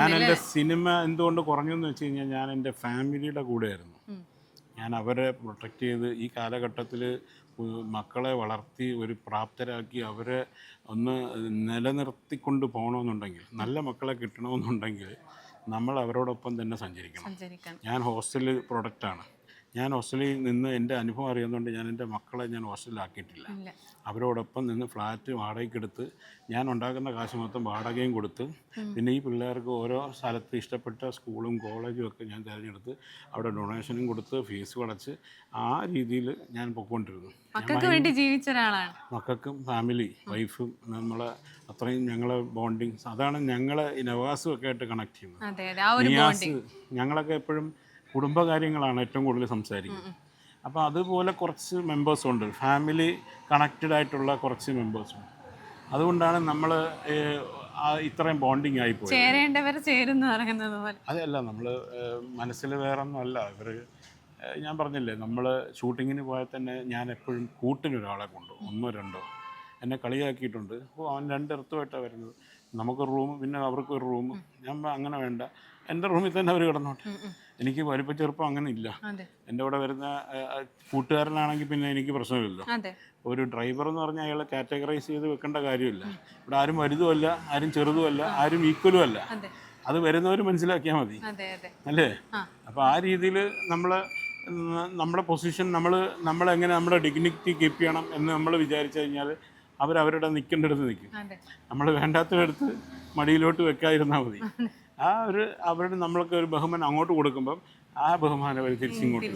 ഞാൻ എൻ്റെ സിനിമ എന്തുകൊണ്ട് കുറഞ്ഞു എന്ന് വെച്ച് കഴിഞ്ഞാൽ ഞാൻ എൻ്റെ ഫാമിലിയുടെ കൂടെയായിരുന്നു. ഞാൻ അവരെ പ്രൊട്ടക്റ്റ് ചെയ്ത് ഈ കാലഘട്ടത്തിൽ മക്കളെ വളർത്തി ഒരു പ്രാപ്തരാക്കി അവരെ ഒന്ന് നിലനിർത്തിക്കൊണ്ട് പോകണമെന്നുണ്ടെങ്കിൽ, നല്ല മക്കളെ കിട്ടണമെന്നുണ്ടെങ്കിൽ നമ്മൾ അവരോടൊപ്പം തന്നെ സഞ്ചരിക്കണം. ഞാൻ ഹോസ്റ്റൽ പ്രൊഡക്റ്റാണ്. ഞാൻ ഹോസ്റ്റലിൽ നിന്ന് എൻ്റെ അനുഭവം അറിയുന്നതുകൊണ്ട് ഞാൻ എൻ്റെ മക്കളെ ഞാൻ ഹോസ്റ്റലിലാക്കിയിട്ടില്ല. അവരോടൊപ്പം നിന്ന് ഫ്ലാറ്റ് വാടകയ്ക്കെടുത്ത് ഞാൻ ഉണ്ടാക്കുന്ന കാശ് മൊത്തം വാടകയും കൊടുത്ത്, പിന്നെ ഈ പിള്ളേർക്ക് ഓരോ സ്ഥലത്ത് ഇഷ്ടപ്പെട്ട സ്കൂളും കോളേജും ഒക്കെ ഞാൻ തിരഞ്ഞെടുത്ത് അവിടെ ഡൊണേഷനും കൊടുത്ത് ഫീസ് അടച്ച് ആ രീതിയിൽ ഞാൻ പൊയ്ക്കൊണ്ടിരുന്നു. മക്കൾക്ക് വേണ്ടി ജീവിച്ച ഒരാളാണ്. മക്കൾക്കും ഫാമിലി വൈഫും നമ്മളെ അത്രയും ഞങ്ങളെ ബോണ്ടിങ്, അതാണ് ഞങ്ങളെ ഈ നവാസും ഒക്കെ ആയിട്ട് കണക്ട് ചെയ്യുന്നത്. നിയാസ് ഞങ്ങളൊക്കെ എപ്പോഴും കുടുംബകാര്യങ്ങളാണ് ഏറ്റവും കൂടുതൽ സംസാരിക്കുന്നത്. അപ്പോൾ അതുപോലെ കുറച്ച് മെമ്പേഴ്സുണ്ട്, ഫാമിലി കണക്റ്റഡ് ആയിട്ടുള്ള കുറച്ച് മെമ്പേഴ്സുണ്ട്. അതുകൊണ്ടാണ് നമ്മൾ ഇത്രയും ബോണ്ടിങ് ആയിപ്പോയി. അതല്ല, നമ്മൾ മനസ്സിൽ വേറെ ഒന്നും അല്ല. ഇവർ ഞാൻ പറഞ്ഞില്ലേ, നമ്മൾ ഷൂട്ടിങ്ങിന് പോയാൽ തന്നെ ഞാൻ എപ്പോഴും കൂട്ടിനൊരാളെ കൊണ്ടു, ഒന്നോ രണ്ടോ. എന്നെ കളിയാക്കിയിട്ടുണ്ട്, അവൻ 2 ഇടത്തുമായിട്ടാണ് വരുന്നത്, നമുക്കൊരു റൂം പിന്നെ അവർക്കൊരു റൂം. ഞാൻ അങ്ങനെ വേണ്ട, എൻ്റെ റൂമിൽ തന്നെ അവർ കിടന്നോട്ടെ, എനിക്ക് വലിപ്പ ചെറുപ്പം അങ്ങനെ ഇല്ല. എൻ്റെ കൂടെ വരുന്ന കൂട്ടുകാരനാണെങ്കിൽ പിന്നെ എനിക്ക് പ്രശ്നമില്ലല്ലോ. ഒരു ഡ്രൈവർ എന്ന് പറഞ്ഞാൽ അയാളെ കാറ്റഗറൈസ് ചെയ്ത് വെക്കേണ്ട കാര്യമില്ല. ഇവിടെ ആരും വലുതുമല്ല, ആരും ചെറുതുമല്ല, ആരും ഈക്വലും അല്ല. അത് വരുന്നവർ മനസ്സിലാക്കിയാൽ മതി, അല്ലേ? അപ്പോൾ ആ രീതിയിൽ നമ്മുടെ പൊസിഷൻ നമ്മളെങ്ങനെ നമ്മുടെ ഡിഗ്നിറ്റി കീപ്പ് ചെയ്യണം എന്ന് നമ്മൾ വിചാരിച്ചു കഴിഞ്ഞാൽ അവരവരുടെ നിൽക്കേണ്ടടുത്ത് നിൽക്കും. നമ്മൾ വേണ്ടാത്തടുത്ത് മടിയിലോട്ട് വെക്കാതിരുന്നാൽ മതി. അവരുടെ നമ്മൾക്ക് ഒരു ബഹുമാനം അങ്ങോട്ട് കൊടുക്കുമ്പം ആ ബഹുമാനം അവർ തിരിച്ചിങ്ങോട്ട്